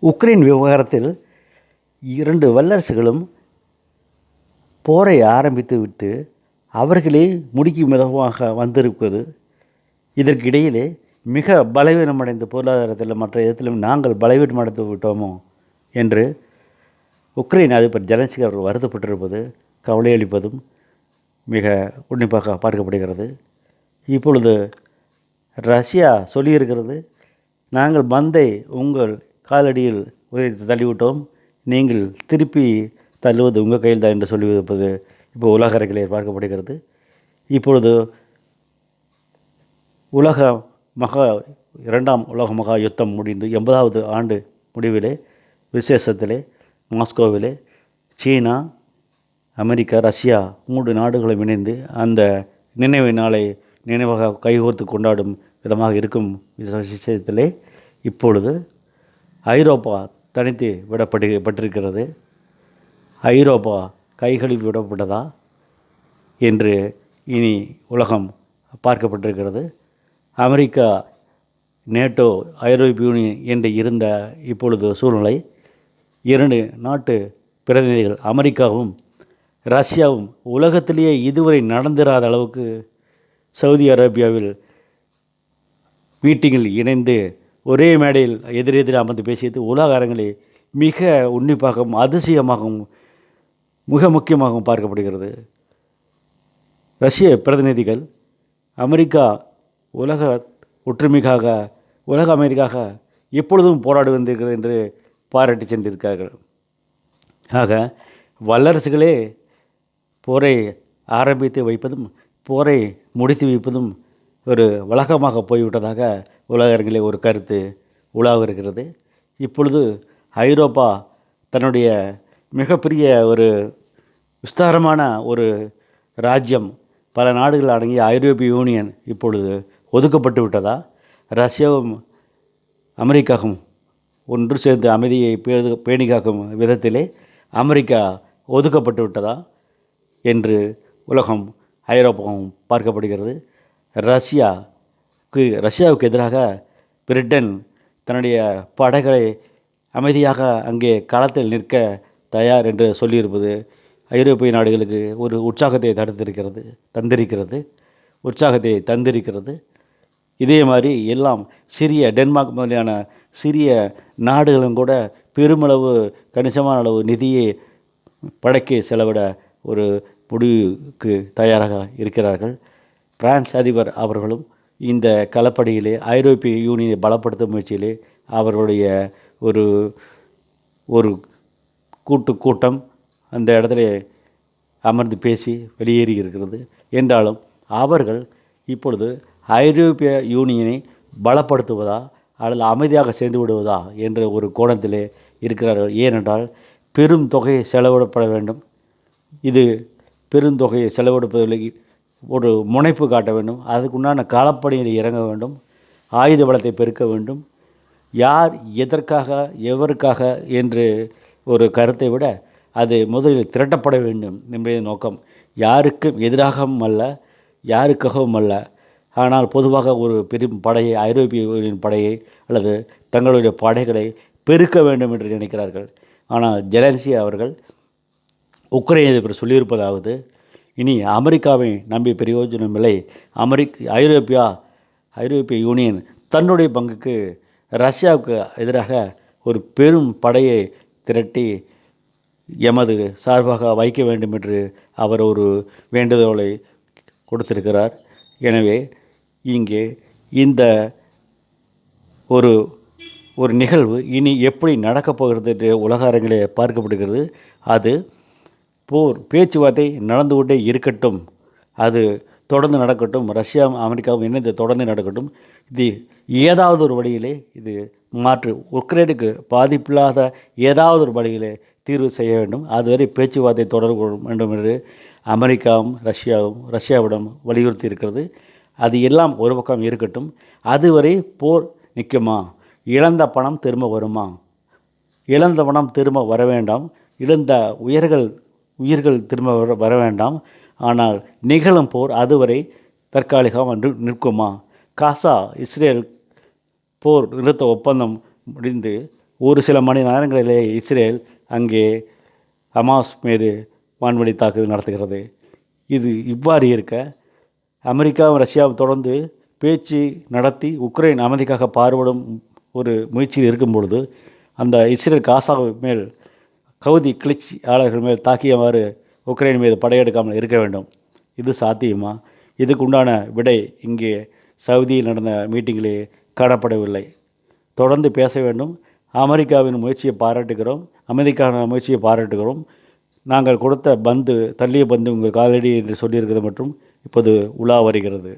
Ukraine விவகாரத்தில் இரண்டு வல்லரசுகளும் போரை ஆரம்பித்துவிட்டு அவர்களே முடிக்கும் விதமாக வந்திருப்பது, இதற்கு இடையிலே மிக பலவீனமடைந்த பொருளாதாரத்தில் மற்ற இடத்திலும் நாங்கள் பலவீனமடைந்து விட்டோமோ என்று உக்ரைன் அதிபர் ஜெலன்ஸ்கி அவர்கள் வருத்தப்பட்டிருப்பது கவலையளிப்பதும் மிக உன்னிப்பாக பார்க்கப்படுகிறது. இப்பொழுது ரஷ்யா சொல்லியிருக்கிறது, நாங்கள் பந்தை உங்கள் காலடியில் உயர்த்தி தள்ளிவிட்டோம், நீங்கள் திருப்பி தள்ளுவது உங்கள் கையில் தான் என்று சொல்லியிருப்பது இப்போ உலக அரங்கிலே பார்க்கப்படுகிறது. இப்பொழுது இரண்டாம் உலக மகா யுத்தம் முடிந்து 80வது ஆண்டு முடிவிலே விசேஷத்திலே மாஸ்கோவிலே சீனா, அமெரிக்கா, ரஷ்யா 3 நாடுகளும் இணைந்து அந்த நினைவு நாளை நினைவாக கைகோர்த்து கொண்டாடும் விதமாக இருக்கும் விஷயத்திலே இப்பொழுது ஐரோப்பா தனித்து விடப்பட்டிருக்கிறது. ஐரோப்பா கைகழுவி விடப்பட்டதா என்று இனி உலகம் பார்க்கப்பட்டிருக்கிறது. அமெரிக்கா, நேட்டோ, ஐரோப்பிய யூனியன் என்று இருந்த இப்பொழுது சூழ்நிலை 2 நாட்டு பிரதிநிதிகள் அமெரிக்காவும் ரஷ்யாவும் உலகத்திலேயே இதுவரை நடந்திராத அளவுக்கு சவுதி அரேபியாவில் மீட்டிங்கில் இணைந்து ஒரே மேடையில் எதிரெதிர் அமர்ந்து பேசியது உலக அரங்கிலே மிக உன்னிப்பாகவும் அதிசயமாகவும் மிக முக்கியமாகவும் பார்க்கப்படுகிறது. ரஷ்ய பிரதிநிதிகள் அமெரிக்கா உலக ஒற்றுமைக்காக, உலக அமைதிக்காக எப்பொழுதும் போராடி வந்திருக்கிறது என்று பாராட்டி சென்றிருக்கிறார்கள். ஆக வல்லரசுகளே போரை ஆரம்பித்து வைப்பதும் போரை முடித்து வைப்பதும் ஒரு வழக்கமாக போய்விட்டதாக உலக அரங்கிலே ஒரு கருத்து உலாவ இருக்கிறது. இப்பொழுது ஐரோப்பா தன்னுடைய மிகப்பெரிய ஒரு விஸ்தாரமான ஒரு ராஜ்யம், பல நாடுகள் அடங்கிய ஐரோப்பிய யூனியன் இப்பொழுது ஒதுக்கப்பட்டு விட்டதா, ரஷ்யாவும் அமெரிக்காவும் ஒன்று சேர்ந்து அமைதியை பேணி காக்கும் விதத்திலே அமெரிக்கா ஒதுக்கப்பட்டு விட்டதா என்று உலகம் ஐரோப்பாவும் பார்க்கப்படுகிறது. ரஷ்யாவுக்கு எதிராக பிரிட்டன் தன்னுடைய படைகளை அமைதியாக அங்கே களத்தில் நிற்க தயார் என்று சொல்லியிருப்பது ஐரோப்பிய நாடுகளுக்கு ஒரு உற்சாகத்தை தந்திருக்கிறது. இதே மாதிரி எல்லாம் டென்மார்க் முதலியான சிறிய நாடுகளும் கூட பெருமளவு கணிசமான அளவு நிதியை படைக்கு செலவிட ஒரு முடிவுக்கு தயாராக இருக்கிறார்கள். பிரான்ஸ் அதிபர் அவர்களும் இந்த களப்படியிலே ஐரோப்பிய யூனியனை பலப்படுத்தும் முயற்சியிலே அவர்களுடைய ஒரு கூட்டம் அந்த இடத்துல அமர்ந்து பேசி வெளியேறி இருக்கிறது. என்றாலும் அவர்கள் இப்பொழுது ஐரோப்பிய யூனியனை பலப்படுத்துவதா அல்லது அமைதியாக சேர்ந்து விடுவதா என்ற ஒரு கோணத்திலே இருக்கிறார்கள். ஏனென்றால் பெரும் தொகையை செலவிடப்பட வேண்டும். இது பெருந்தொகையை செலவெடுப்பதில் ஒரு முனைப்பு காட்ட வேண்டும். அதுக்குண்டான களப்பணியில் இறங்க வேண்டும். ஆயுத பலத்தை பெருக்க வேண்டும். யார் எதற்காக எவருக்காக என்று ஒரு கருத்தை விட அது முதலில் திரட்டப்பட வேண்டும் என்பதே நோக்கம். யாருக்கும் எதிராகவும் அல்ல, யாருக்காகவும் அல்ல. ஆனால் பொதுவாக ஒரு பெரும் படையை, ஐரோப்பிய யூனியன் படையை அல்லது தங்களுடைய படைகளை பெருக்க வேண்டும் என்று நினைக்கிறார்கள். ஆனால் ஜெலன்ஸ்கி அவர்கள் உக்ரைன் அதிபர் சொல்லியிருப்பதாவது, இனி அமெரிக்காவை நம்பி பிரயோஜனமில்லை. ஐரோப்பிய யூனியன் தன்னுடைய பங்குக்கு ரஷ்யாவுக்கு எதிராக ஒரு பெரும் படையை திரட்டி எமது சார்பாக வைக்க வேண்டும் என்று அவர் ஒரு வேண்டுதலை கொடுத்திருக்கிறார். எனவே இங்கே இந்த ஒரு நிகழ்வு இனி எப்படி நடக்கப் போகிறது என்று உலக அரங்கிலே பார்க்கப்படுகிறது. அது பேச்சுவார்த்தை நடந்து கொண்டே இருக்கட்டும், அது தொடர்ந்து நடக்கட்டும், ரஷ்யாவும் அமெரிக்காவும் இணைந்து தொடர்ந்து நடக்கட்டும். இது ஏதாவது ஒரு வழியிலே இது உக்ரைனுக்கு பாதிப்பில்லாத ஏதாவது ஒரு வழியிலே தீர்வு செய்ய வேண்டும். அதுவரை பேச்சுவார்த்தை தொடர வேண்டும் என்று அமெரிக்காவும் ரஷ்யாவிடம் வலியுறுத்தி இருக்கிறது. அது எல்லாம் ஒரு பக்கம் இருக்கட்டும். அதுவரை போர் நிற்குமா? இழந்த பணம் திரும்ப வருமா? இழந்த பணம் திரும்ப வர வேண்டாம். இழந்த உயிர்கள் திரும்ப வர வேண்டாம். ஆனால் நிகழும் போர் அதுவரை தற்காலிகம் என்று நிற்குமா? காசா இஸ்ரேல் போர் நிறுத்த ஒப்பந்தம் முடிந்து ஒரு சில மணி நேரங்களிலே இஸ்ரேல் அங்கே ஹமாஸ் மீது வான்வழி தாக்குதல் நடத்துகிறது. இது இவ்வாறு இருக்க அமெரிக்காவும் ரஷ்யாவும் தொடர்ந்து பேச்சு நடத்தி உக்ரைன் அமைதிக்காக பாடுபடும் ஒரு முயற்சியில் இருக்கும் பொழுது அந்த இஸ்ரேல் காசா மேல் ஹவுதி கிளர்ச்சியாளர்கள் மேல் தாக்கியவாறு உக்ரைன் மீது படையெடுக்காமல் இருக்க வேண்டும். இது சாத்தியமா? இதுக்குண்டான விடை இங்கே சவுதியில் நடந்த மீட்டிங்கிலே காணப்படவில்லை. தொடர்ந்து பேச வேண்டும். அமெரிக்காவின் முயற்சியை பாராட்டுகிறோம், அமைதிக்கான முயற்சியை பாராட்டுகிறோம். நாங்கள் கொடுத்த பந்து, தள்ளிய பந்து உங்கள் காலடி என்று சொல்லியிருக்கிறது மற்றும் இப்போது உலா வருகிறது.